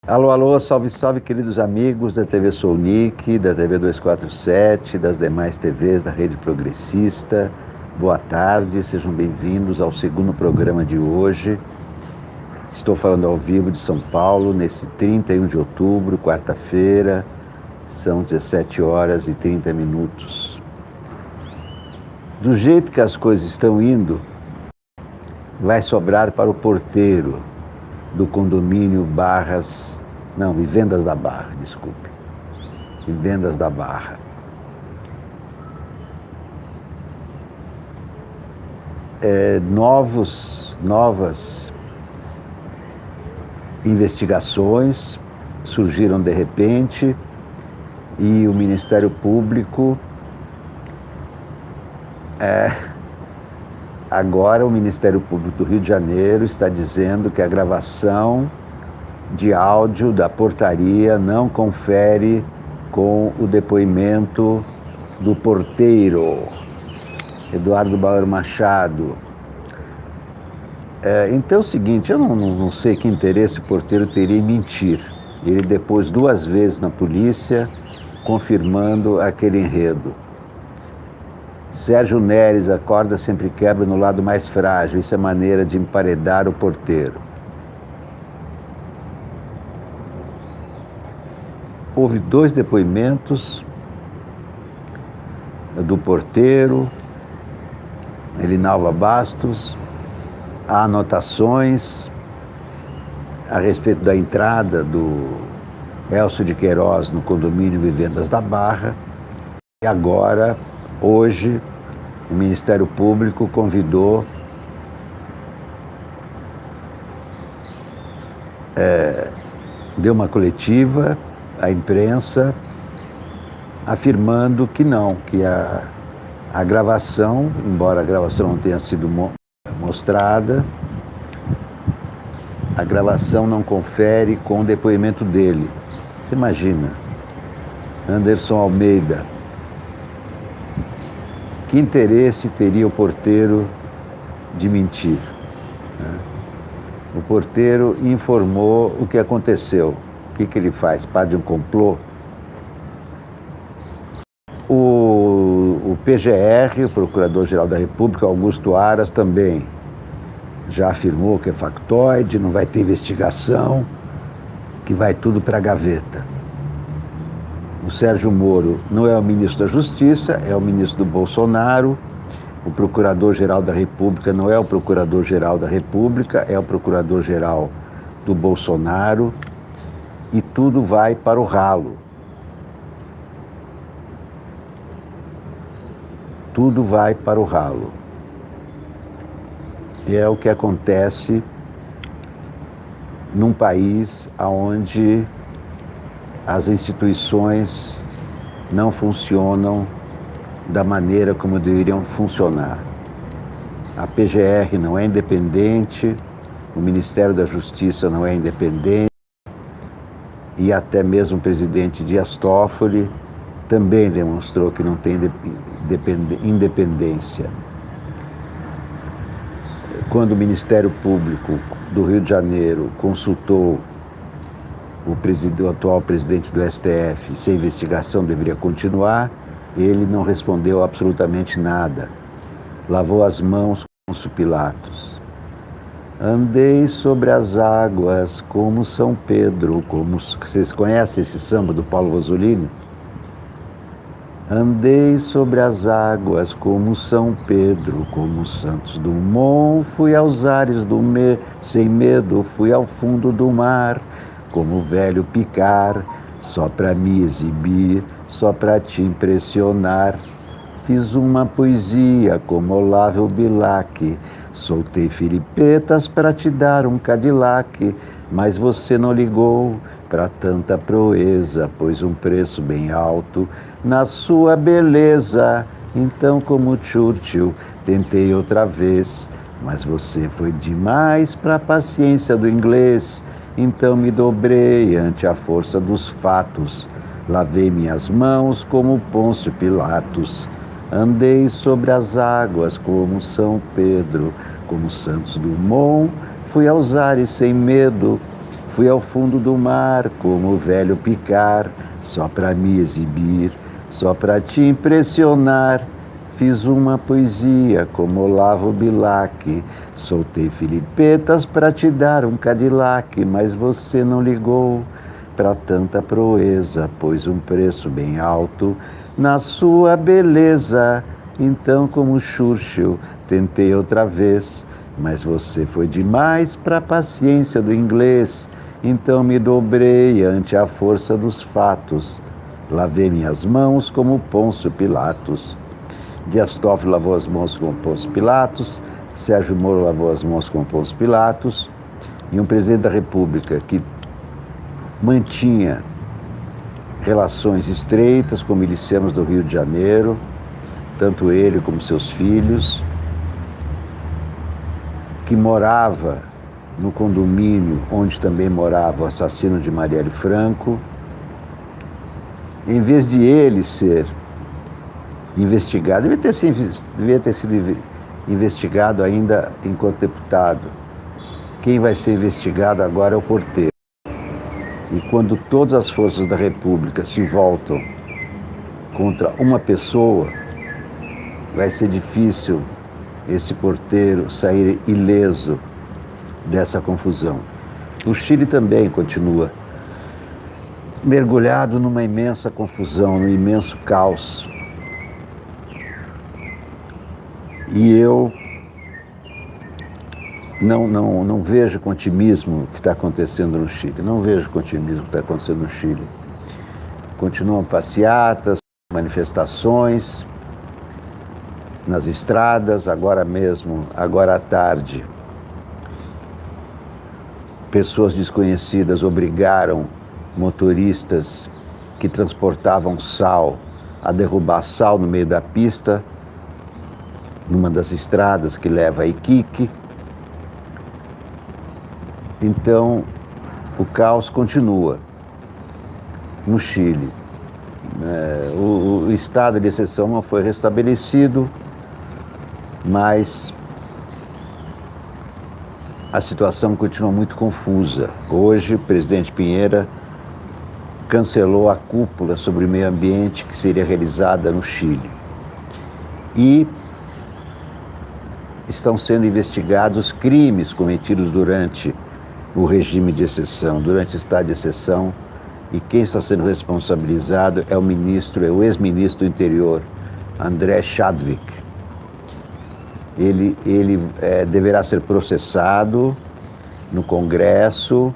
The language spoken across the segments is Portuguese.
Alô, alô, salve, salve, queridos amigos da TV Sou Nick, da TV 247, das demais TVs da Rede Progressista. Boa tarde, sejam bem-vindos ao segundo programa de hoje. Estou falando ao vivo de São Paulo, nesse 31 de outubro, quarta-feira, são 17 horas e 30 minutos. Do jeito que as coisas estão indo, vai sobrar para o porteiro do condomínio Vivendas da Barra, desculpe. Vivendas da Barra. Novas investigações surgiram de repente e o Ministério Público agora o Ministério Público do Rio de Janeiro está dizendo que a gravação de áudio da portaria não confere com o depoimento do porteiro, Eduardo Bauer Machado. Então é o seguinte, eu não sei que interesse o porteiro teria em mentir. Ele depôs 2 vezes na polícia, confirmando aquele enredo. Sérgio Neres, a corda sempre quebra no lado mais frágil. Isso é maneira de emparedar o porteiro. Houve 2 depoimentos do porteiro, Elinalva Bastos. Há anotações a respeito da entrada do Elcio de Queiroz no condomínio Vivendas da Barra. E agora, hoje, o Ministério Público convidou deu uma coletiva à imprensa afirmando que não, que a gravação, embora a gravação não tenha sido mostrada, a gravação não confere com o depoimento dele. Você imagina, Anderson Almeida, que interesse teria o porteiro de mentir? O porteiro informou o que aconteceu. O que ele faz? Parte de um complô? O PGR, o Procurador-Geral da República, Augusto Aras, também já afirmou que é factoide, não vai ter investigação, que vai tudo para a gaveta. O Sérgio Moro não é o ministro da Justiça, é o ministro do Bolsonaro. O Procurador-Geral da República não é o Procurador-Geral da República, é o Procurador-Geral do Bolsonaro. E tudo vai para o ralo. Tudo vai para o ralo. E é o que acontece num país onde as instituições não funcionam da maneira como deveriam funcionar. A PGR não é independente, o Ministério da Justiça não é independente, e até mesmo o presidente Dias Toffoli também demonstrou que não tem independência. Quando o Ministério Público do Rio de Janeiro consultou o atual presidente do STF se a investigação deveria continuar, ele não respondeu absolutamente nada. Lavou as mãos com Pôncio Pilatos. Andei sobre as águas como São Pedro, vocês conhecem esse samba do Paulo Vasolini? Andei sobre as águas como São Pedro, como Santos Dumont, fui aos ares sem medo, fui ao fundo do mar, como o velho Picard, só pra me exibir, só pra te impressionar. Fiz uma poesia como Olavo Bilac, soltei filipetas para te dar um Cadillac, mas você não ligou para tanta proeza, pôs um preço bem alto na sua beleza. Então, como Churchill, tentei outra vez, mas você foi demais para a paciência do inglês. Então me dobrei ante a força dos fatos, lavei minhas mãos como Pôncio Pilatos. Andei sobre as águas como São Pedro, como Santos Dumont, fui aos ares sem medo, Fui ao fundo do mar, como o velho picar, só para me exibir, só para te impressionar. Fiz uma poesia como Olavo Bilac, soltei filipetas para te dar um Cadillac, mas você não ligou para tanta proeza, pôs um preço bem alto na sua beleza. Então, como Churchill, tentei outra vez, mas você foi demais para a paciência do inglês. Então me dobrei ante a força dos fatos, lavei minhas mãos como Pôncio Pilatos. Dias Toffoli lavou as mãos com Pôncio Pilatos, Sérgio Moro lavou as mãos com Pôncio Pilatos, e um presidente da República que mantinha relações estreitas com milicianos do Rio de Janeiro, tanto ele como seus filhos, que morava no condomínio onde também morava o assassino de Marielle Franco. Em vez de ele ser investigado, devia ter sido investigado ainda enquanto deputado. Quem vai ser investigado agora é o porteiro. E quando todas as forças da República se voltam contra uma pessoa, vai ser difícil esse porteiro sair ileso dessa confusão. O Chile também continua mergulhado numa imensa confusão, num imenso caos. E eu não vejo com otimismo o que está acontecendo no Chile. Não vejo com otimismo o que está acontecendo no Chile. Continuam passeatas, manifestações nas estradas, agora mesmo, agora à tarde. Pessoas desconhecidas obrigaram motoristas que transportavam sal a derrubar sal no meio da pista, numa das estradas que leva a Iquique. Então, o caos continua no Chile. O estado de exceção não foi restabelecido, mas a situação continua muito confusa. Hoje, o presidente Piñera cancelou a cúpula sobre o meio ambiente que seria realizada no Chile. E estão sendo investigados crimes cometidos durante o regime de exceção, durante o estado de exceção, e quem está sendo responsabilizado é o ex-ministro do Interior, André Chadwick. Ele deverá ser processado no Congresso,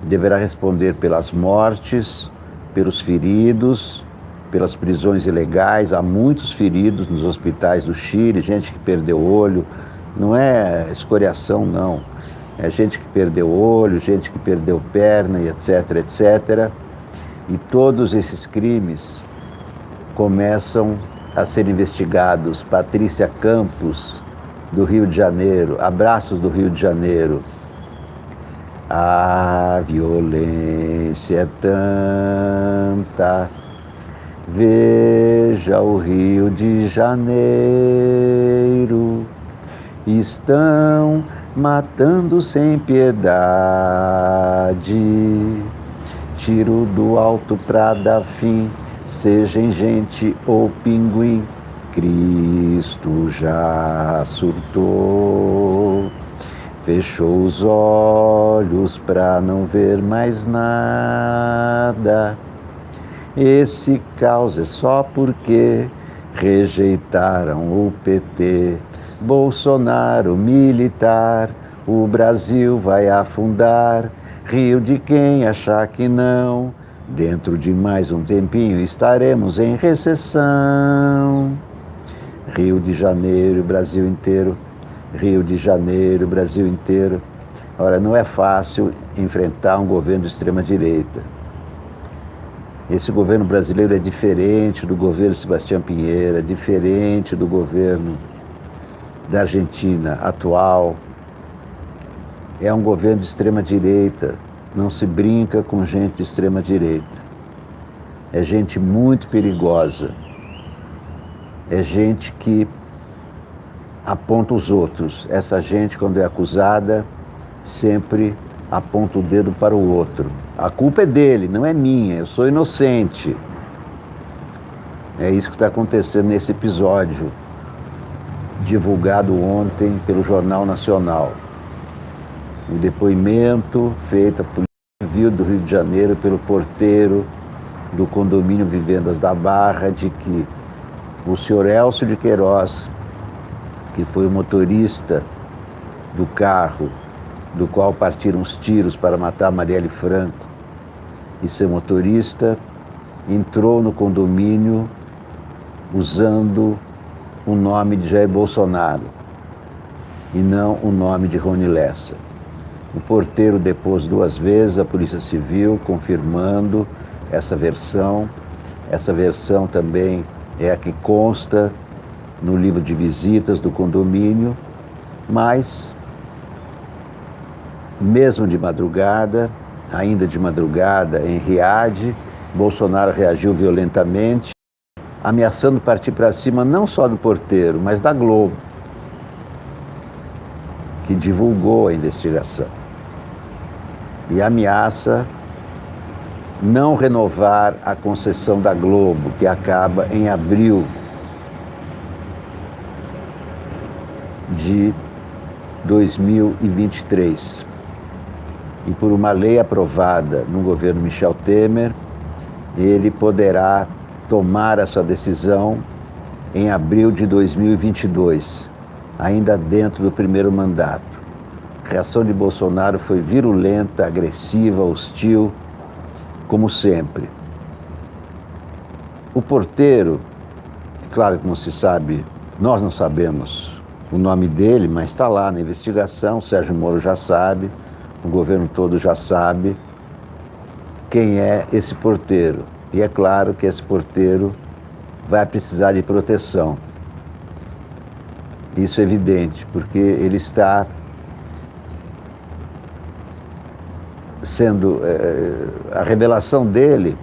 deverá responder pelas mortes, pelos feridos, pelas prisões ilegais. Há muitos feridos nos hospitais do Chile, gente que perdeu olho, não é escoriação não, é gente que perdeu olho, gente que perdeu perna e etc, etc. E todos esses crimes começam a ser investigados. Patrícia Campos, do Rio de Janeiro, abraços do Rio de Janeiro. A violência é tanta, veja o Rio de Janeiro, estão matando sem piedade, tiro do alto pra dar fim, seja em gente ou pinguim, Cristo já surtou, fechou os olhos pra não ver mais nada. Esse caos é só porque rejeitaram o PT, Bolsonaro militar, o Brasil vai afundar, rio de quem achar que não, dentro de mais um tempinho estaremos em recessão. Rio de Janeiro, Brasil inteiro, Rio de Janeiro, Brasil inteiro. Ora, não é fácil enfrentar um governo de extrema-direita. Esse governo brasileiro é diferente do governo Sebastião Pinheira, diferente do governo da Argentina atual. É um governo de extrema-direita, não se brinca com gente de extrema-direita. É gente muito perigosa. É gente que aponta os outros. Essa gente, quando é acusada, sempre aponta o dedo para o outro. A culpa é dele, não é minha, eu sou inocente. É isso que está acontecendo nesse episódio, divulgado ontem pelo Jornal Nacional. Um depoimento feito à Polícia Civil do Rio de Janeiro pelo porteiro do condomínio Vivendas da Barra, de que o senhor Elcio de Queiroz, que foi o motorista do carro do qual partiram os tiros para matar Marielle Franco, e seu motorista entrou no condomínio usando o nome de Jair Bolsonaro e não o nome de Rony Lessa. O porteiro depôs 2 vezes a Polícia Civil, confirmando essa versão. Essa versão também é a que consta no livro de visitas do condomínio, mas, mesmo de madrugada, ainda de madrugada, em Riad, Bolsonaro reagiu violentamente, ameaçando partir para cima não só do porteiro, mas da Globo, que divulgou a investigação. E ameaça não renovar a concessão da Globo, que acaba em abril de 2023. E por uma lei aprovada no governo Michel Temer, ele poderá tomar essa decisão em abril de 2022, ainda dentro do primeiro mandato. A reação de Bolsonaro foi virulenta, agressiva, hostil, como sempre. O porteiro, claro que não se sabe, nós não sabemos o nome dele, mas está lá na investigação, o Sérgio Moro já sabe, o governo todo já sabe quem é esse porteiro. E é claro que esse porteiro vai precisar de proteção. Isso é evidente, porque ele está sendo... a revelação dele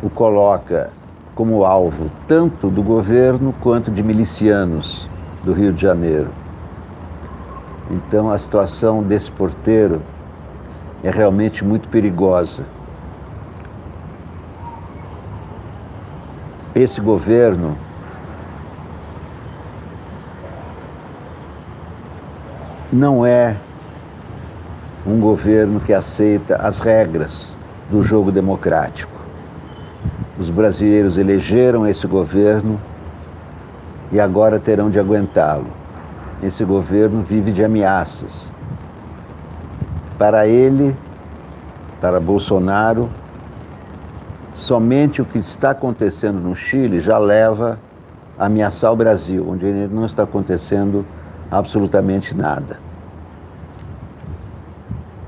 o coloca como alvo tanto do governo quanto de milicianos do Rio de Janeiro. Então a situação desse porteiro é realmente muito perigosa. Esse governo não é um governo que aceita as regras do jogo democrático. Os brasileiros elegeram esse governo e agora terão de aguentá-lo. Esse governo vive de ameaças. Para ele, para Bolsonaro, somente o que está acontecendo no Chile já leva a ameaçar o Brasil, onde não está acontecendo absolutamente nada.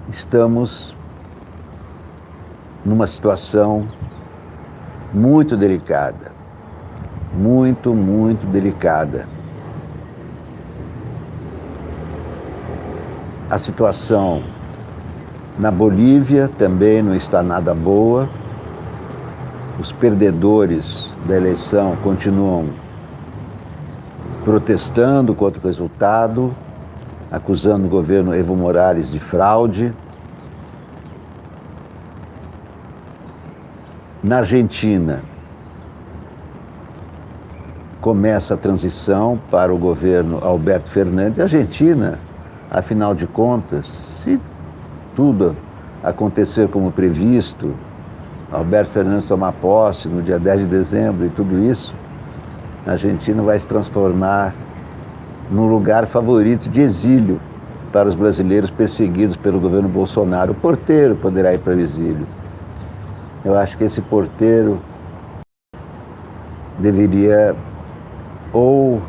Estamos numa situação muito delicada, muito delicada. A situação na Bolívia também não está nada boa. Os perdedores da eleição continuam protestando contra o resultado, acusando o governo Evo Morales de fraude. Na Argentina, começa a transição para o governo Alberto Fernandes. A Argentina, afinal de contas, se tudo acontecer como previsto, Alberto Fernandes tomar posse no dia 10 de dezembro e tudo isso, a Argentina vai se transformar num lugar favorito de exílio para os brasileiros perseguidos pelo governo Bolsonaro. O porteiro poderá ir para o exílio. Eu acho que esse porteiro deveria ou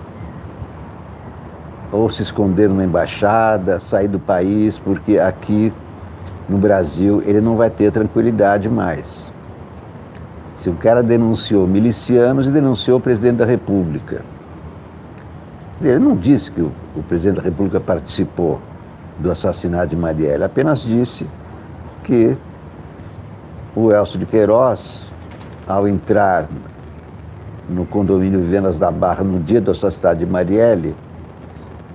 se esconder numa embaixada, sair do país, porque aqui no Brasil ele não vai ter tranquilidade mais. Se o cara denunciou milicianos e denunciou o presidente da República, ele não disse que o presidente da República participou do assassinato de Marielle, apenas disse que o Elcio de Queiroz, ao entrar no condomínio Vivendas da Barra no dia do assassinato de Marielle,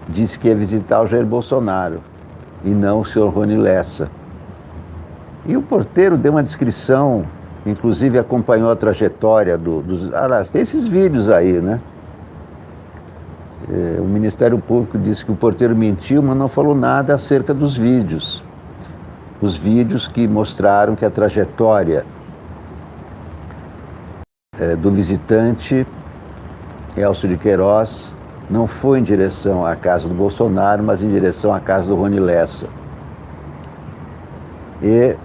disse que ia visitar o Jair Bolsonaro. e não o senhor Rony Lessa. E o porteiro deu uma descrição, inclusive acompanhou a trajetória dos... Aliás, tem esses vídeos aí, né? O Ministério Público disse que o porteiro mentiu, mas não falou nada acerca dos vídeos. Os vídeos que mostraram que a trajetória do visitante Elcio de Queiroz não foi em direção à casa do Bolsonaro, mas em direção à casa do Rony Lessa. E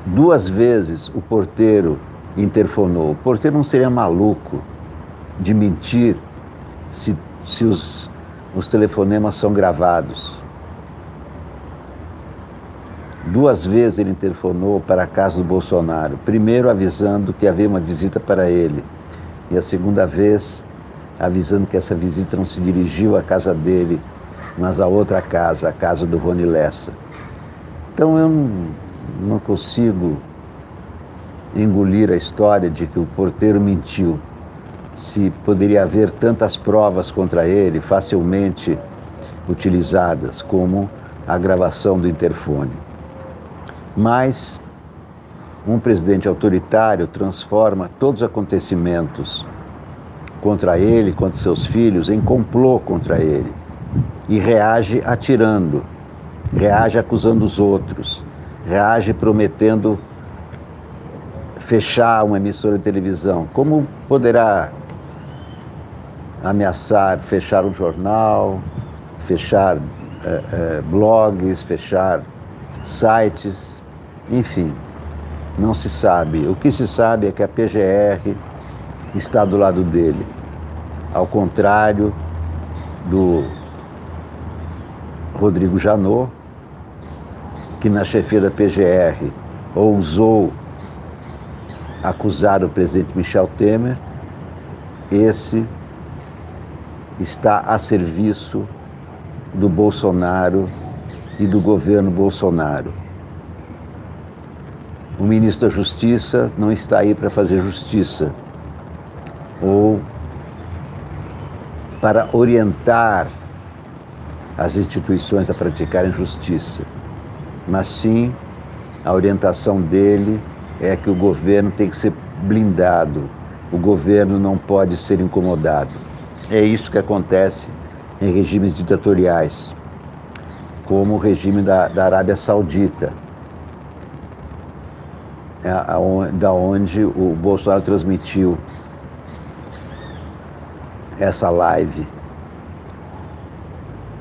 2 vezes o porteiro interfonou. O porteiro não seria maluco de mentir se os telefonemas são gravados. 2 vezes ele interfonou para a casa do Bolsonaro. Primeiro avisando que havia uma visita para ele. E a segunda vez avisando que essa visita não se dirigiu à casa dele, mas a outra casa, a casa do Rony Lessa. Então eu não consigo engolir a história de que o porteiro mentiu. Se poderia haver tantas provas contra ele, facilmente utilizadas, como a gravação do interfone. Mas um presidente autoritário transforma todos os acontecimentos contra ele, contra seus filhos, em complô contra ele. E reage atirando, reage acusando os outros, reage prometendo fechar uma emissora de televisão. Como poderá ameaçar fechar um jornal, fechar blogs, fechar sites, enfim, não se sabe. O que se sabe é que a PGR está do lado dele, ao contrário do Rodrigo Janot, que na chefia da PGR ousou acusar o presidente Michel Temer. Esse está a serviço do Bolsonaro e do governo Bolsonaro. O ministro da Justiça não está aí para fazer justiça ou para orientar as instituições a praticarem justiça, mas sim a orientação dele é que o governo tem que ser blindado, o governo não pode ser incomodado. É isso que acontece em regimes ditatoriais, como o regime da Arábia Saudita, da onde o Bolsonaro transmitiu essa live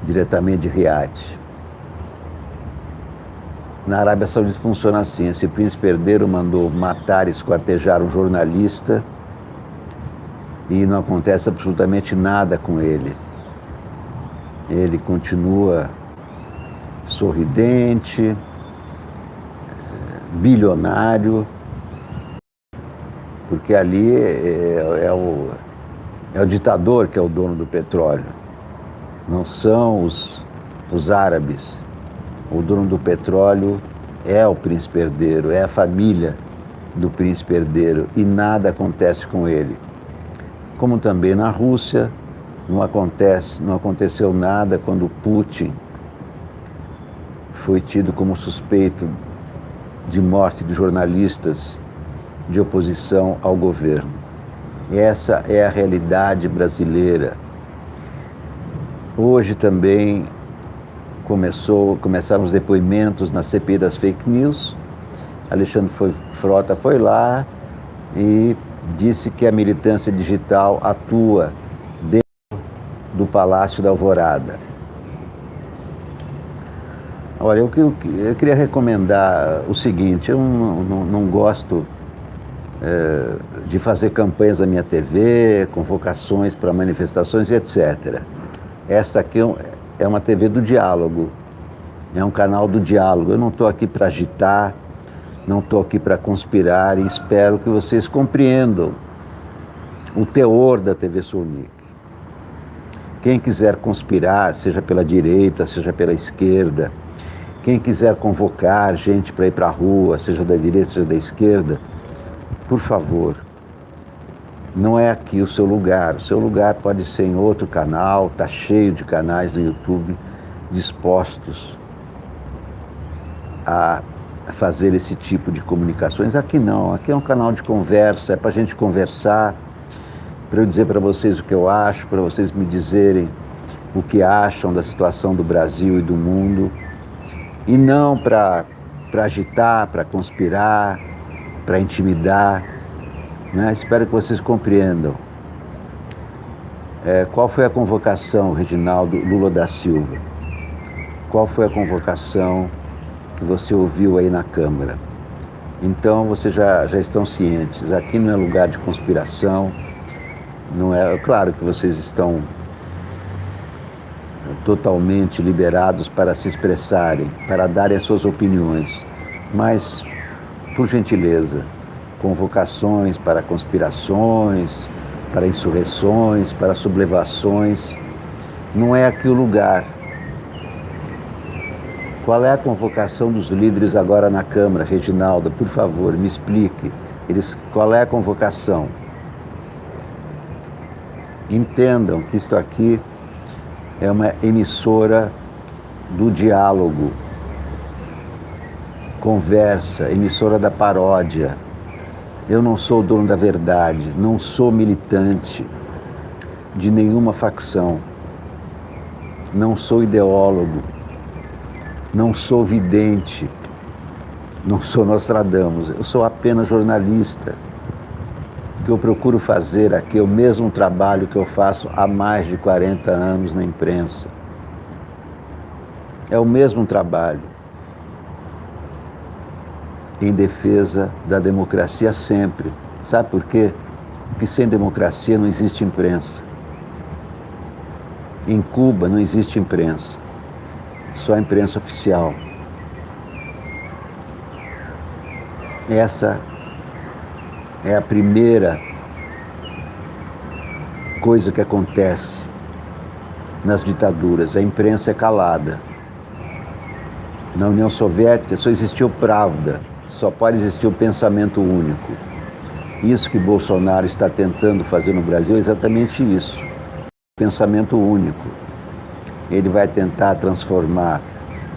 diretamente de Riad. Na Arábia Saudita funciona assim: esse príncipe herdeiro mandou matar e esquartejar um jornalista e não acontece absolutamente nada com ele. Ele continua sorridente, bilionário, porque ali é o ditador que é o dono do petróleo, não são os árabes. O dono do petróleo é o príncipe herdeiro, é a família do príncipe herdeiro, e nada acontece com ele. Como também na Rússia, não aconteceu nada quando Putin foi tido como suspeito de morte de jornalistas de oposição ao governo. Essa é a realidade brasileira. Hoje também começaram os depoimentos na CPI das fake news. Alexandre Frota foi lá e disse que a militância digital atua dentro do Palácio da Alvorada. Olha, eu queria recomendar o seguinte: eu não gosto de fazer campanhas na minha TV, convocações para manifestações, etc. Essa aqui é uma TV do diálogo, é um canal do diálogo. Eu não estou aqui para agitar, não estou aqui para conspirar, e espero que vocês compreendam o teor da TV Sul-Unic. Quem quiser conspirar, seja pela direita, seja pela esquerda, quem quiser convocar gente para ir para a rua, seja da direita, seja da esquerda, por favor, não é aqui o seu lugar. O seu lugar pode ser em outro canal, está cheio de canais no YouTube dispostos a fazer esse tipo de comunicações. Aqui não, aqui é um canal de conversa, é para a gente conversar, para eu dizer para vocês o que eu acho, para vocês me dizerem o que acham da situação do Brasil e do mundo, e não para agitar, para conspirar, para intimidar, né? Espero que vocês compreendam. Qual foi a convocação, Reginaldo Lula da Silva? Qual foi a convocação que você ouviu aí na Câmara? Então vocês já estão cientes, aqui não é lugar de conspiração, não é, claro que vocês estão totalmente liberados para se expressarem, para darem as suas opiniões, mas, por gentileza, convocações para conspirações, para insurreições, para sublevações, não é aqui o lugar. Qual é a convocação dos líderes agora na Câmara, Reginaldo? Por favor, me explique. Qual é a convocação? Entendam que isto aqui é uma emissora do diálogo, conversa, emissora da paródia. Eu não sou o dono da verdade, não sou militante de nenhuma facção, não sou ideólogo, não sou vidente, não sou Nostradamus, eu sou apenas jornalista. O que eu procuro fazer aqui é o mesmo trabalho que eu faço há mais de 40 anos na imprensa. É o mesmo trabalho em defesa da democracia sempre. Sabe por quê? Porque sem democracia não existe imprensa. Em Cuba não existe imprensa, só a imprensa oficial. Essa é a primeira coisa que acontece nas ditaduras. A imprensa é calada. Na União Soviética só existiu Pravda, só pode existir o pensamento único. Isso que Bolsonaro está tentando fazer no Brasil é exatamente isso. Pensamento único. Ele vai tentar transformar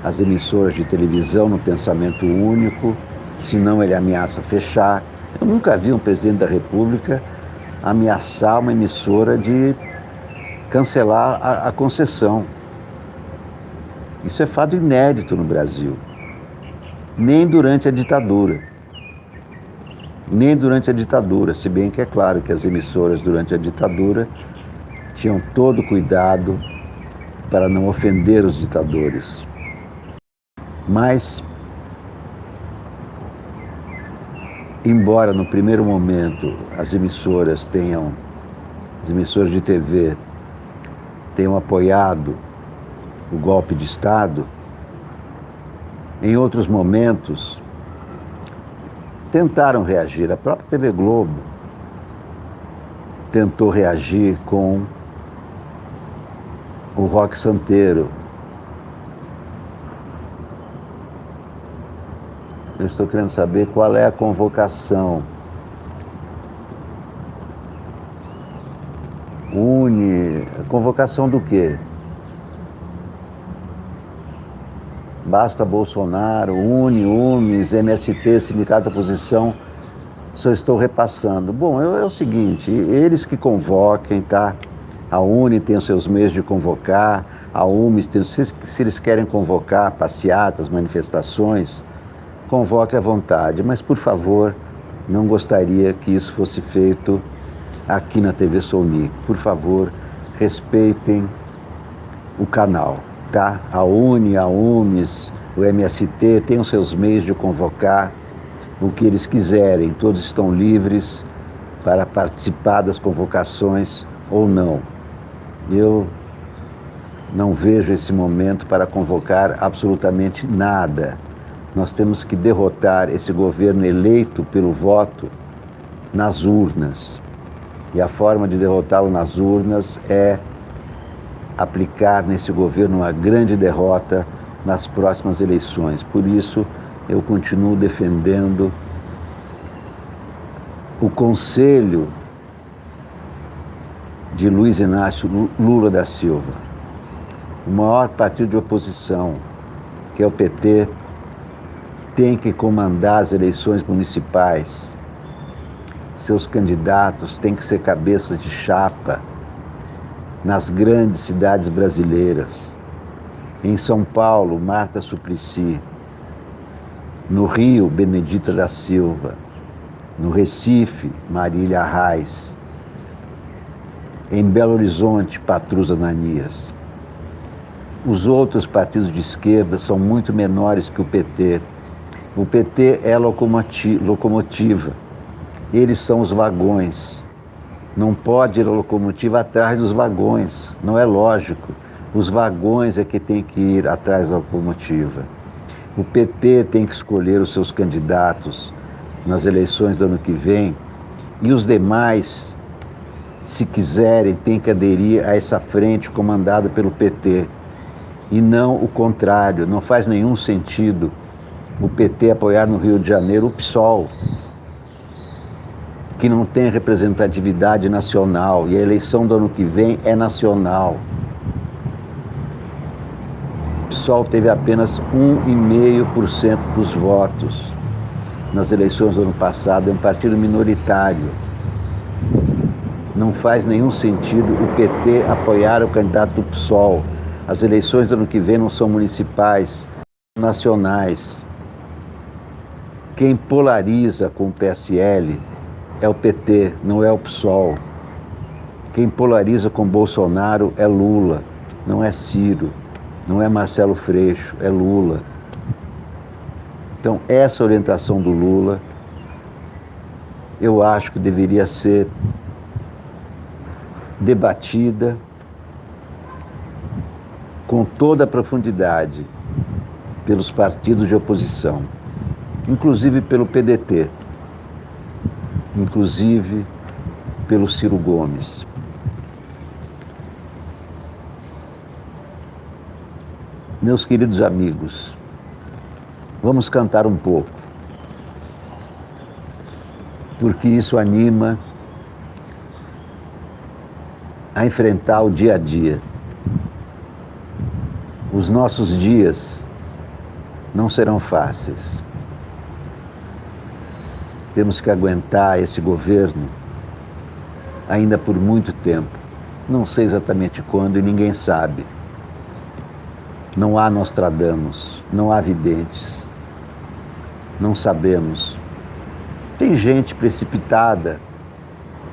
as emissoras de televisão no pensamento único, senão ele ameaça fechar. Eu nunca vi um presidente da República ameaçar uma emissora de cancelar a concessão. Isso é fato inédito no Brasil. Nem durante a ditadura. Nem durante a ditadura, se bem que é claro que as emissoras durante a ditadura tinham todo cuidado para não ofender os ditadores. Mas, embora no primeiro momento as emissoras de TV tenham apoiado o golpe de Estado, em outros momentos tentaram reagir. A própria TV Globo tentou reagir com o Roque Santeiro. Eu estou querendo saber qual é a convocação. Convocação do quê? Basta Bolsonaro, UMES, MST, Sindicato da Oposição, só estou repassando. Bom, é o seguinte, eles que convoquem, tá? A UNE tem os seus meios de convocar, a UMES tem, se eles querem convocar passeatas, manifestações, convoque à vontade, mas por favor, não gostaria que isso fosse feito aqui na TV Sonic. Por favor, respeitem o canal, tá? A UNE, a UMES, o MST têm os seus meios de convocar o que eles quiserem, todos estão livres para participar das convocações ou não. Eu não vejo esse momento para convocar absolutamente nada. Nós temos que derrotar esse governo eleito pelo voto nas urnas. E a forma de derrotá-lo nas urnas é aplicar nesse governo uma grande derrota nas próximas eleições. Por isso, eu continuo defendendo o conselho de Luiz Inácio Lula da Silva. o maior partido de oposição, que é o PT, tem que comandar as eleições municipais. Seus candidatos têm que ser cabeças de chapa nas grandes cidades brasileiras. Em São Paulo, Marta Suplicy. No Rio, Benedita da Silva. No Recife, Marília Reis. Em Belo Horizonte, Patrus Ananias. Os outros partidos de esquerda são muito menores que o PT. O PT é a locomotiva. Eles são os vagões. Não pode ir a locomotiva atrás dos vagões. Não é lógico. Os vagões é que tem que ir atrás da locomotiva. O PT tem que escolher os seus candidatos nas eleições do ano que vem. E os demais, se quiserem, têm que aderir a essa frente comandada pelo PT. E não o contrário. Não faz nenhum sentido o PT apoiar no Rio de Janeiro o PSOL, que não tem representatividade nacional, e a eleição do ano que vem é nacional. O PSOL teve apenas 1,5% dos votos nas eleições do ano passado, é um partido minoritário. Não faz nenhum sentido o PT apoiar o candidato do PSOL. As eleições do ano que vem não são municipais, são nacionais. Quem polariza com o PSL é o PT, não é o PSOL. Quem polariza com Bolsonaro é Lula, não é Ciro, não é Marcelo Freixo, é Lula. Então, essa orientação do Lula, eu acho que deveria ser debatida com toda a profundidade pelos partidos de oposição, inclusive pelo PDT, inclusive pelo Ciro Gomes. Meus queridos amigos, vamos cantar um pouco, porque isso anima a enfrentar o dia a dia. Os nossos dias não serão fáceis. Temos que aguentar esse governo ainda por muito tempo. Não sei exatamente quando e ninguém sabe. Não há Nostradamus, não há videntes. Não sabemos. Tem gente precipitada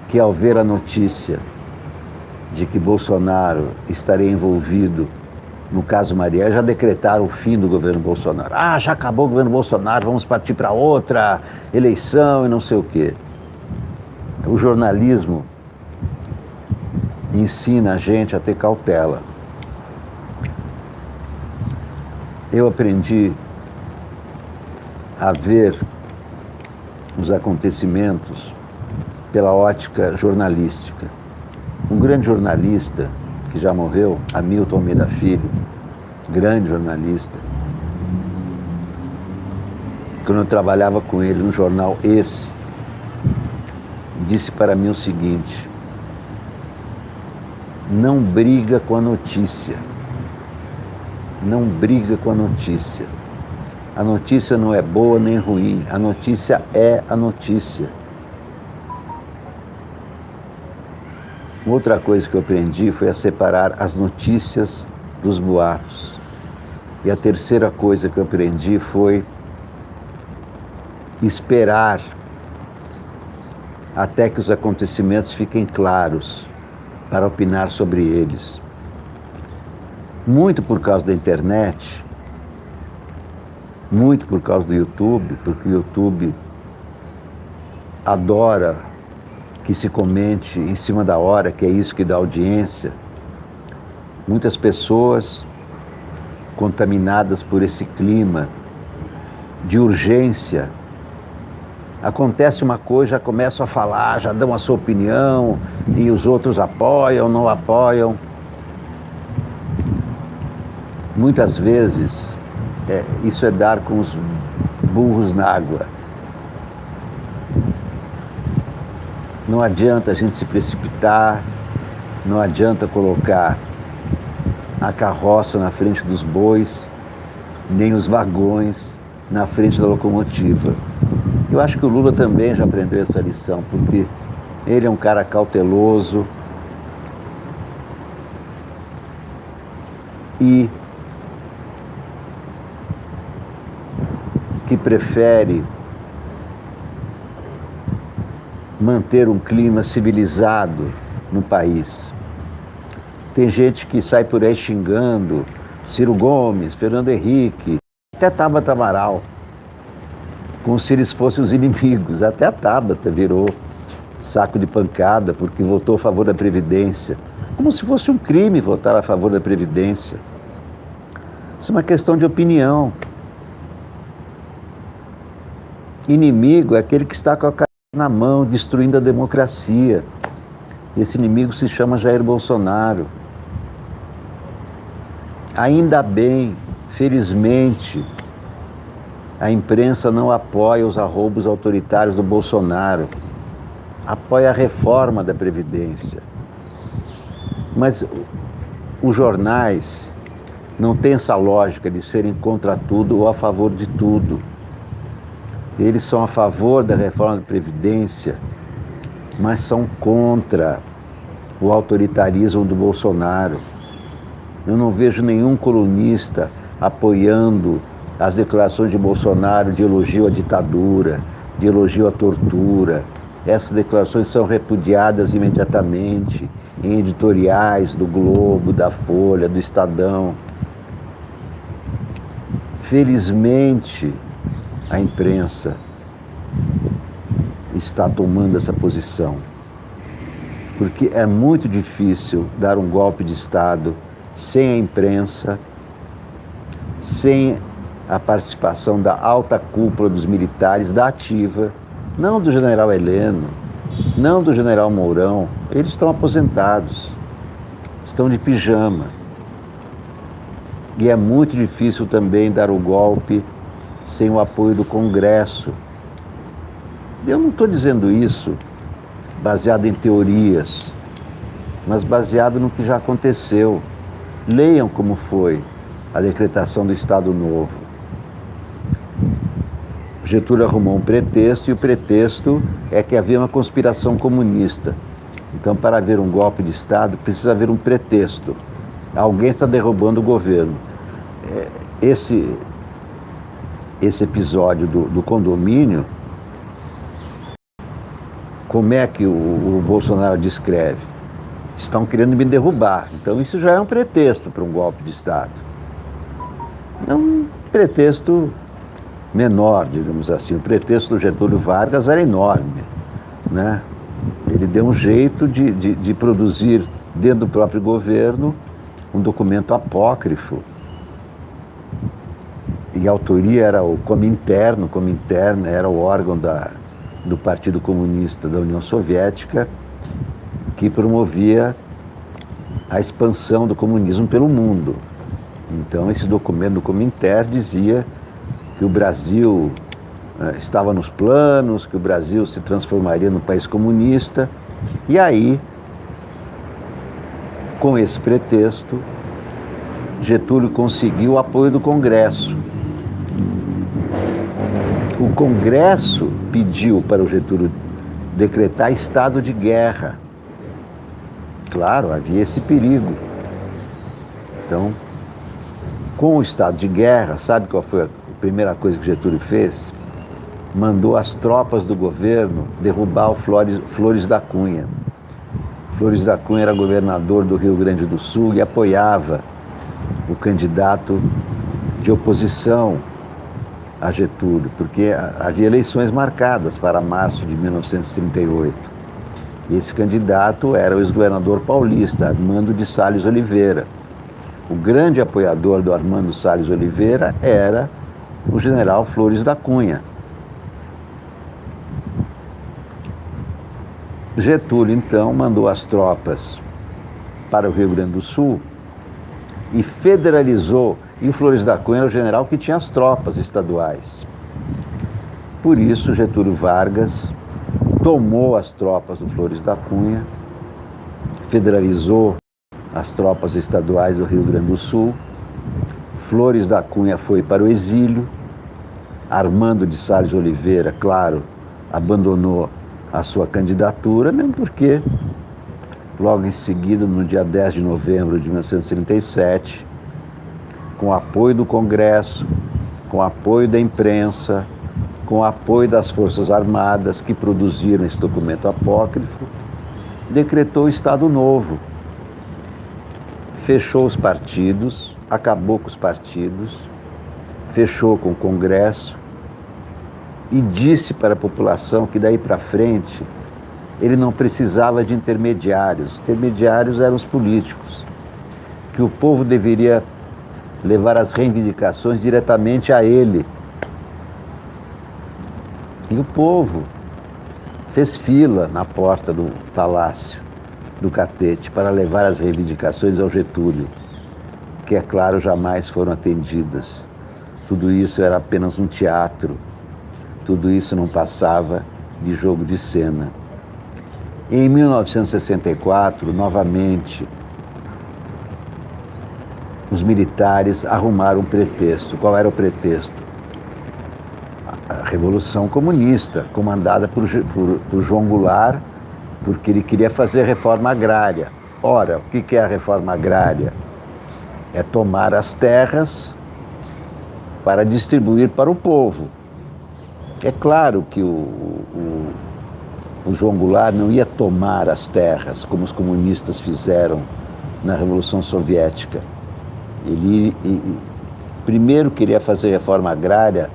que, ao ver a notícia de que Bolsonaro estaria envolvido no caso Marielle, já decretaram o fim do governo Bolsonaro. Ah, já acabou o governo Bolsonaro, vamos partir para outra eleição e não sei o quê. O jornalismo ensina a gente a ter cautela. Eu aprendi a ver os acontecimentos pela ótica jornalística. Um grande jornalista que já morreu, Hamilton Almeida Filho, grande jornalista, quando eu trabalhava com ele no jornal Esse, disse para mim o seguinte: não briga com a notícia, não briga com a notícia. A notícia não é boa nem ruim, a notícia é a notícia. Outra coisa que eu aprendi foi a separar as notícias dos boatos. E a terceira coisa que eu aprendi foi esperar até que os acontecimentos fiquem claros para opinar sobre eles. Muito por causa da internet, muito por causa do YouTube, porque o YouTube adora que se comente em cima da hora, que é isso que dá audiência. Muitas pessoas contaminadas por esse clima de urgência. Acontece uma coisa, já começam a falar, já dão a sua opinião, e os outros apoiam, não apoiam. Muitas vezes, isso é dar com os burros na água. Não adianta a gente se precipitar, não adianta colocar a carroça na frente dos bois, nem os vagões na frente da locomotiva. Eu acho que o Lula também já aprendeu essa lição, porque ele é um cara cauteloso e que prefere manter um clima civilizado no país. Tem gente que sai por aí xingando Ciro Gomes, Fernando Henrique, até Tabata Amaral, como se eles fossem os inimigos. Até a Tabata virou saco de pancada porque votou a favor da Previdência. Como se fosse um crime votar a favor da Previdência. Isso é uma questão de opinião. Inimigo é aquele que está com a cara na mão, destruindo a democracia. Esse inimigo se chama Jair Bolsonaro. Ainda bem, felizmente, a imprensa não apoia os arroubos autoritários do Bolsonaro. Apoia a reforma da Previdência. Mas os jornais não têm essa lógica de serem contra tudo ou a favor de tudo. Eles são a favor da reforma da Previdência, mas são contra o autoritarismo do Bolsonaro. Eu não vejo nenhum colunista apoiando as declarações de Bolsonaro de elogio à ditadura, de elogio à tortura. Essas declarações são repudiadas imediatamente em editoriais do Globo, da Folha, do Estadão. Felizmente, a imprensa está tomando essa posição, porque é muito difícil dar um golpe de Estado sem a imprensa, sem a participação da alta cúpula dos militares, da ativa, não do general Heleno, não do general Mourão. Eles estão aposentados, estão de pijama. E é muito difícil também dar o golpe sem o apoio do Congresso. Eu não estou dizendo isso baseado em teorias, mas baseado no que já aconteceu. Leiam como foi a decretação do Estado Novo. Getúlio arrumou um pretexto, e o pretexto é que havia uma conspiração comunista. Então, para haver um golpe de Estado, precisa haver um pretexto. Alguém está derrubando o governo. Esse episódio do condomínio, como é que o Bolsonaro descreve? Estão querendo me derrubar. Então isso já é um pretexto para um golpe de Estado. É um pretexto menor, digamos assim. O pretexto do Getúlio Vargas era enorme, né? Ele deu um jeito de produzir dentro do próprio governo um documento apócrifo. E a autoria era o Comintern. O Comintern era o órgão do Partido Comunista da União Soviética, que promovia a expansão do comunismo pelo mundo. Então, esse documento do Comintern dizia que o Brasil estava nos planos, que o Brasil se transformaria num país comunista. E aí, com esse pretexto, Getúlio conseguiu o apoio do Congresso. O Congresso pediu para o Getúlio decretar estado de guerra. Claro, havia esse perigo. Então, com o estado de guerra, sabe qual foi a primeira coisa que Getúlio fez? Mandou as tropas do governo derrubar o Flores da Cunha. Flores da Cunha era governador do Rio Grande do Sul e apoiava o candidato de oposição a Getúlio, porque havia eleições marcadas para março de 1938. Esse candidato era o ex-governador paulista, Armando de Salles Oliveira. O grande apoiador do Armando Salles Oliveira era o general Flores da Cunha. Getúlio, então, mandou as tropas para o Rio Grande do Sul e federalizou. E o Flores da Cunha era o general que tinha as tropas estaduais. Por isso, Getúlio Vargas tomou as tropas do Flores da Cunha, federalizou as tropas estaduais do Rio Grande do Sul. Flores da Cunha foi para o exílio. Armando de Salles Oliveira, claro, abandonou a sua candidatura, mesmo porque, logo em seguida, no dia 10 de novembro de 1937, com o apoio do Congresso, com o apoio da imprensa, com o apoio das Forças Armadas que produziram esse documento apócrifo, decretou o Estado Novo. Fechou os partidos, acabou com os partidos, fechou com o Congresso e disse para a população que daí para frente ele não precisava de intermediários. Intermediários eram os políticos, que o povo deveria levar as reivindicações diretamente a ele. E o povo fez fila na porta do Palácio do Catete para levar as reivindicações ao Getúlio, que, é claro, jamais foram atendidas. Tudo isso era apenas um teatro, tudo isso não passava de jogo de cena. Em 1964, novamente, os militares arrumaram um pretexto. Qual era o pretexto? A Revolução Comunista, comandada por João Goulart, porque ele queria fazer reforma agrária. Ora, o que é a reforma agrária? É tomar as terras para distribuir para o povo. É claro que o João Goulart não ia tomar as terras, como os comunistas fizeram na Revolução Soviética. Ele primeiro queria fazer reforma agrária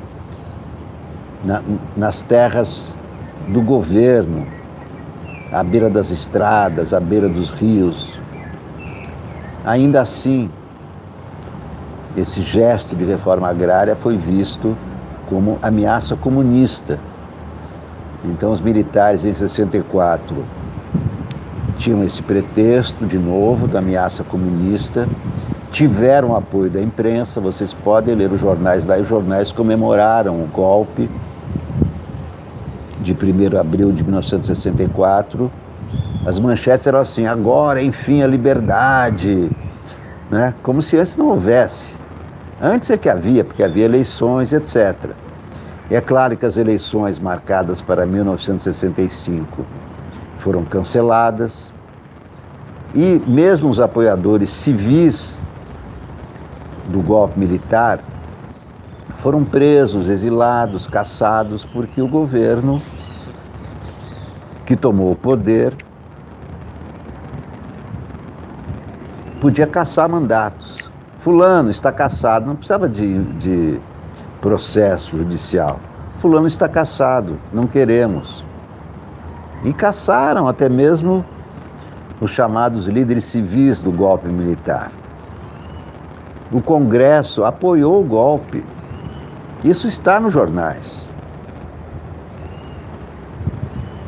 nas terras do governo, à beira das estradas, à beira dos rios. Ainda assim, esse gesto de reforma agrária foi visto como ameaça comunista. Então os militares em 64 tinham esse pretexto de novo da ameaça comunista, tiveram o apoio da imprensa. Vocês podem ler os jornais lá, e os jornais comemoraram o golpe de 1º de abril de 1964. As manchetes eram assim: agora, enfim, a liberdade, né? Como se antes não houvesse. Antes é que havia, porque havia eleições, etc. E é claro que as eleições marcadas para 1965 foram canceladas, e mesmo os apoiadores civis do golpe militar foram presos, exilados, caçados, porque o governo que tomou o poder podia caçar mandatos. Fulano está cassado, não precisava de processo judicial. Fulano está cassado, não queremos. E caçaram até mesmo os chamados líderes civis do golpe militar. O Congresso apoiou o golpe. Isso está nos jornais.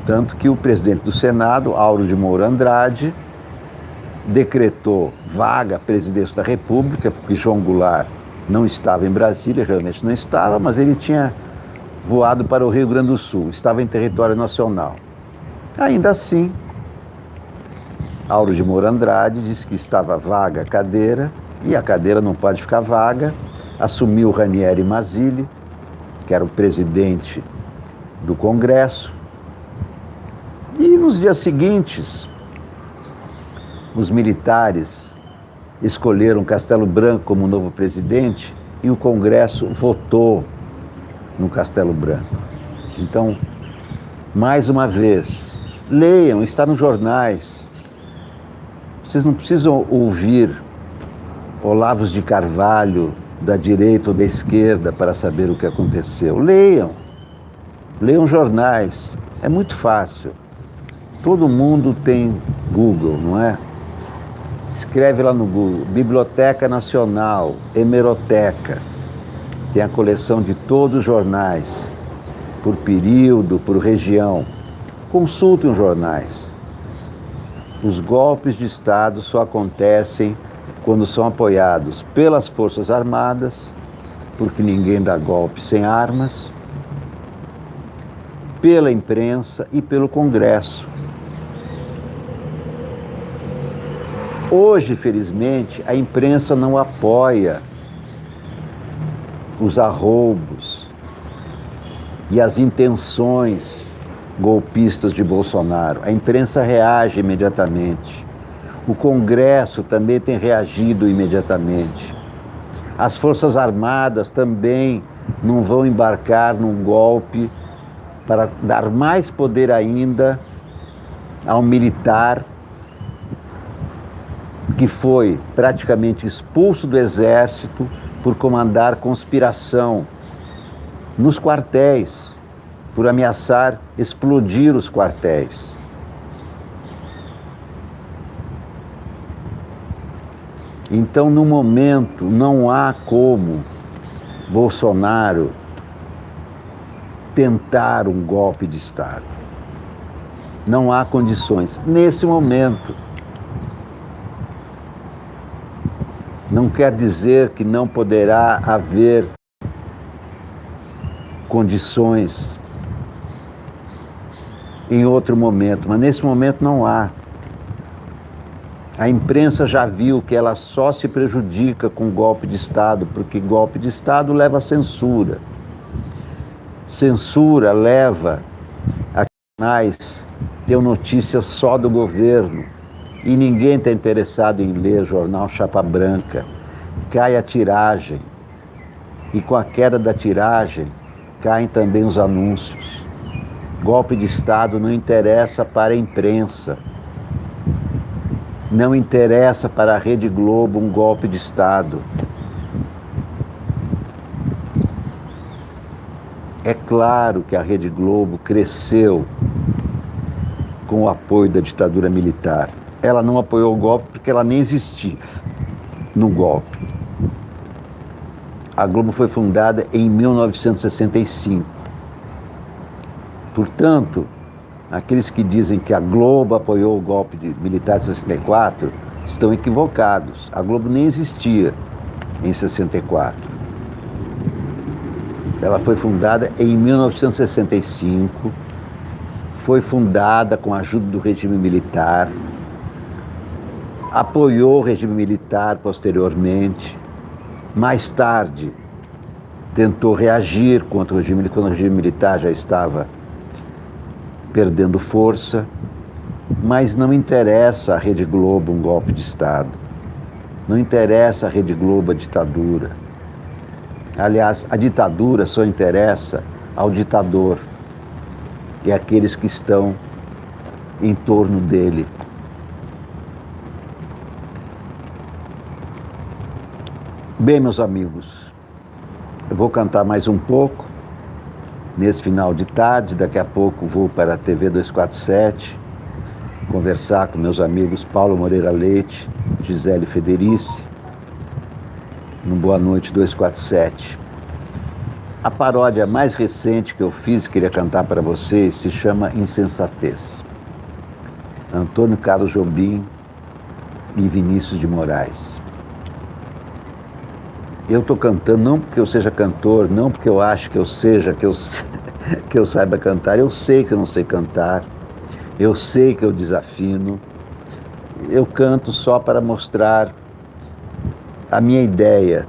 Tanto que o presidente do Senado, Auro de Moura Andrade, decretou vaga à presidência da República, porque João Goulart não estava em Brasília, realmente não estava, mas ele tinha voado para o Rio Grande do Sul, estava em território nacional. Ainda assim, Auro de Moura Andrade disse que estava vaga a cadeira, e a cadeira não pode ficar vaga. Assumiu Ranieri Mazzilli, que era o presidente do Congresso, e nos dias seguintes, os militares escolheram Castelo Branco como novo presidente e o Congresso votou no Castelo Branco. Então, mais uma vez, leiam, está nos jornais. Vocês não precisam ouvir Olavos de Carvalho da direita ou da esquerda para saber o que aconteceu. Leiam jornais, é muito fácil. Todo mundo tem Google, não é? Escreve lá no Google, Biblioteca Nacional, Hemeroteca. Tem a coleção de todos os jornais, por período, por região. Consultem os jornais. Os golpes de Estado só acontecem quando são apoiados pelas Forças Armadas, porque ninguém dá golpe sem armas, pela imprensa e pelo Congresso. Hoje, felizmente, a imprensa não apoia os arroubos e as intenções golpistas de Bolsonaro. A imprensa reage imediatamente. O Congresso também tem reagido imediatamente. As Forças Armadas também não vão embarcar num golpe para dar mais poder ainda ao militar que foi praticamente expulso do exército por comandar conspiração nos quartéis, por ameaçar explodir os quartéis. Então, no momento, não há como Bolsonaro tentar um golpe de Estado. Não há condições. Nesse momento. Não quer dizer que não poderá haver condições em outro momento, mas nesse momento não há. A imprensa já viu que ela só se prejudica com golpe de Estado, porque golpe de Estado leva a censura. Censura leva a canais ter notícias só do governo e ninguém está interessado em ler jornal Chapa Branca. Cai a tiragem e com a queda da tiragem caem também os anúncios. Golpe de Estado não interessa para a imprensa. Não interessa para a Rede Globo um golpe de Estado. É claro que a Rede Globo cresceu com o apoio da ditadura militar. Ela não apoiou o golpe porque ela nem existia no golpe. A Globo foi fundada em 1965. Portanto, aqueles que dizem que a Globo apoiou o golpe militar de 64 estão equivocados. A Globo nem existia em 64. Ela foi fundada em 1965, foi fundada com a ajuda do regime militar, apoiou o regime militar posteriormente, mais tarde tentou reagir contra o regime, quando o regime militar já estava perdendo força, mas não interessa a Rede Globo um golpe de Estado, não interessa a Rede Globo a ditadura. Aliás, a ditadura só interessa ao ditador e àqueles que estão em torno dele. Bem, meus amigos, eu vou cantar mais um pouco nesse final de tarde. Daqui a pouco vou para a TV 247 conversar com meus amigos Paulo Moreira Leite, Gisele Federici, no Boa Noite 247. A paródia mais recente que eu fiz, queria cantar para vocês, se chama Insensatez. Antônio Carlos Jobim e Vinícius de Moraes. Eu estou cantando não porque eu seja cantor, não porque eu acho que eu seja, que eu saiba cantar. Eu sei que eu não sei cantar, eu sei que eu desafino. Eu canto só para mostrar a minha ideia,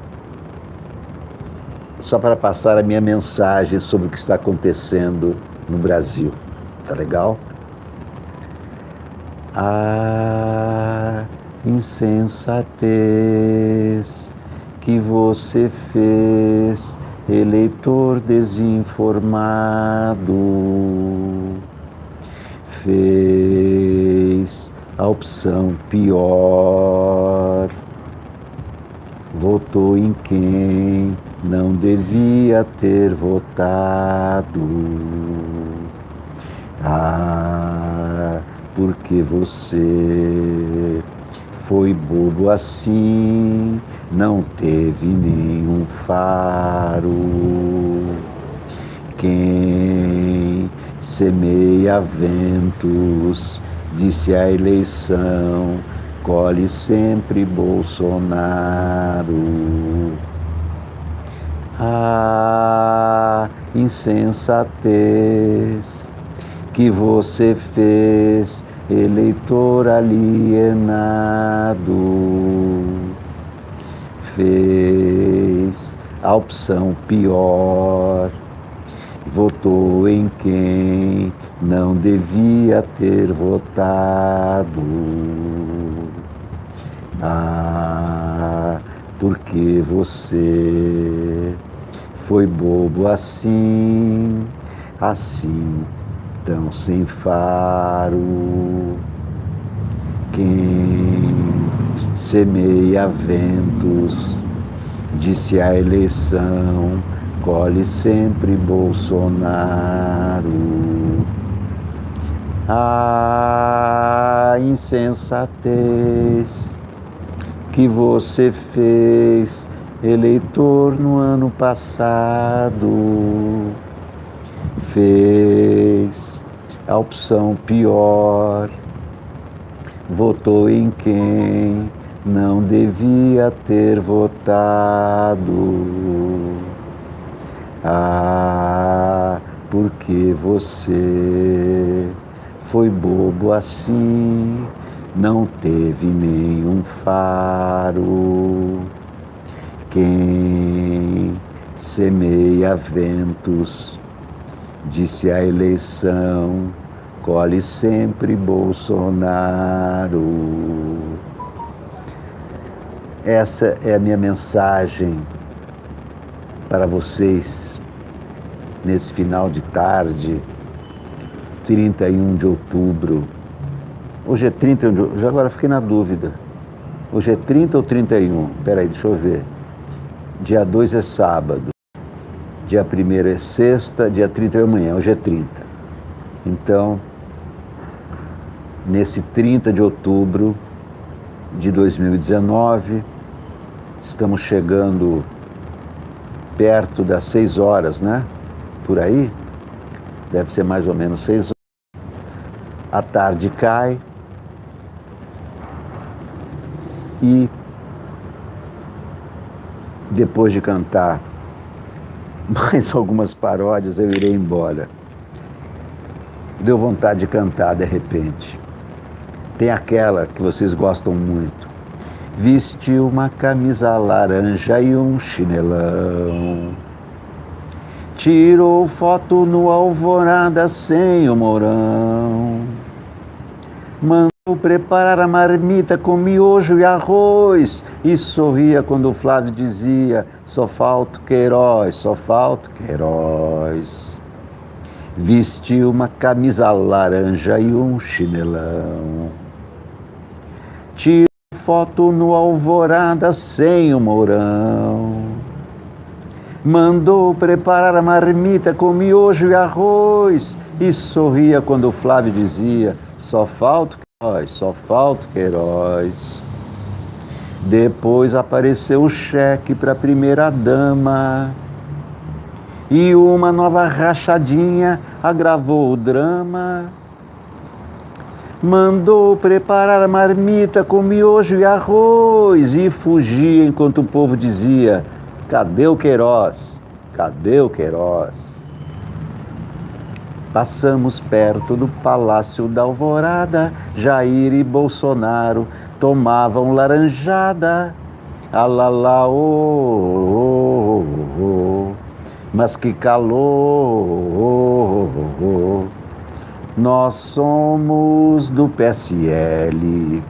só para passar a minha mensagem sobre o que está acontecendo no Brasil. Tá legal? A insensatez que você fez, eleitor desinformado, fez a opção pior, votou em quem não devia ter votado. Ah, porque você foi bobo assim, não teve nenhum faro. Quem semeia ventos, disse a eleição, colhe sempre Bolsonaro. Ah, insensatez que você fez, eleitor alienado, fez a opção pior, votou em quem não devia ter votado. Ah, porque você foi bobo assim, assim, tão sem faro. Quem semeia ventos, disse a eleição, colhe sempre Bolsonaro. A insensatez que você fez, eleitor, no ano passado, fez a opção pior, votou em quem não devia ter votado. Ah, porque você foi bobo assim, não teve nenhum faro. Quem semeia ventos, disse a eleição, colhe sempre Bolsonaro. Essa é a minha mensagem para vocês nesse final de tarde, 31 de outubro. Hoje é 31 de outubro, agora fiquei na dúvida. Hoje é 30 ou 31? Peraí, deixa eu ver. Dia 2 é sábado, dia 1º é sexta, dia 30 é amanhã, hoje é 30. Então, nesse 30 de outubro de 2019, estamos chegando perto das 6 horas, né? Por aí, deve ser mais ou menos 6 horas. A tarde cai e depois de cantar mais algumas paródias, eu irei embora. Deu vontade de cantar de repente. Tem aquela que vocês gostam muito. Vestiu uma camisa laranja e um chinelão. Tirou foto no Alvorada sem o Mourão. Mandou preparar a marmita com miojo e arroz. E sorria quando o Flávio dizia: só falta Queiroz, só falta Queiroz. Vestiu uma camisa laranja e um chinelão. Tirou foto no Alvorada sem o Mourão. Mandou preparar a marmita com miojo e arroz. E sorria quando o Flávio dizia: só falta Queiroz, só falta Queiroz. Depois apareceu o cheque para a primeira-dama. E uma nova rachadinha agravou o drama. Mandou preparar a marmita com miojo e arroz e fugia enquanto o povo dizia: cadê o Queiroz? Cadê o Queiroz? Passamos perto do Palácio da Alvorada, Jair e Bolsonaro tomavam laranjada. Alalá, oh, oh, oh, mas que calor! Nós somos do PSL,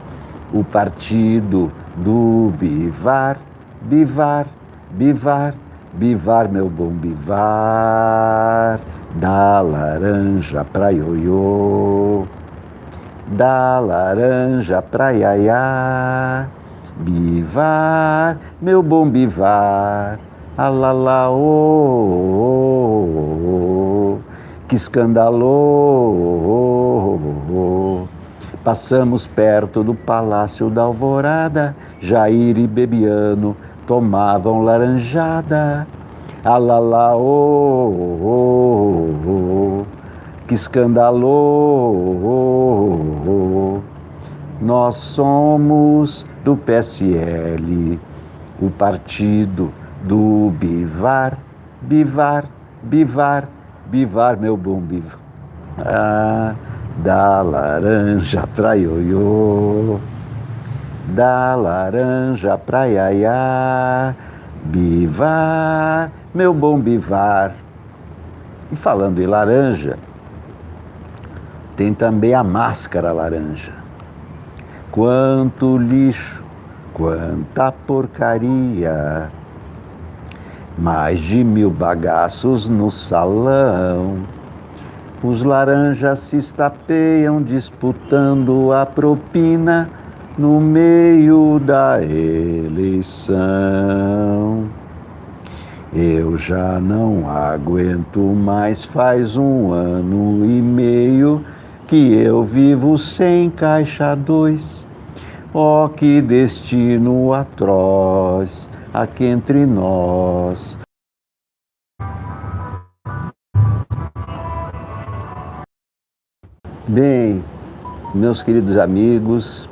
o partido do Bivar, Bivar, Bivar, Bivar, meu bom Bivar, da laranja pra ioiô, da laranja pra iaiá, Bivar, meu bom Bivar, alalá, oh, oh, oh, que escandalou. Passamos perto do Palácio da Alvorada, Jair e Bebiano tomavam laranjada. Alalá, oh, oh, oh, que escandalou. Nós somos do PSL, o partido do Bivar, Bivar, Bivar, Bivar, meu bom Bivar. da laranja pra ioiô, da laranja pra iaiá, bivar, meu bom bivar. E falando em laranja, tem também a máscara laranja. Quanto lixo, quanta porcaria, mais de 1000 bagaços no salão. Os laranjas se estapeiam disputando a propina no meio da eleição. Eu já não aguento mais, faz 1 ano e meio que eu vivo sem caixa 2. Oh, que destino atroz aqui entre nós. Bem, meus queridos amigos,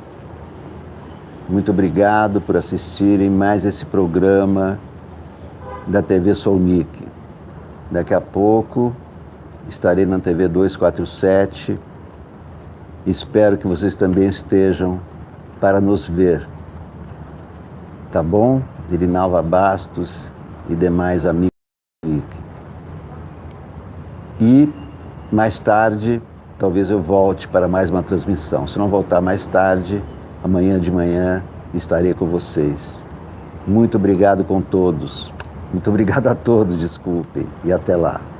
muito obrigado por assistirem mais esse programa da TV Soulnic. Daqui a pouco estarei na TV 247. Espero que vocês também estejam para nos ver. Tá bom? Irinalva Bastos e demais amigos. E mais tarde, talvez eu volte para mais uma transmissão. Se não voltar mais tarde, amanhã de manhã estarei com vocês. Muito obrigado com todos. Muito obrigado a todos, desculpem. E até lá.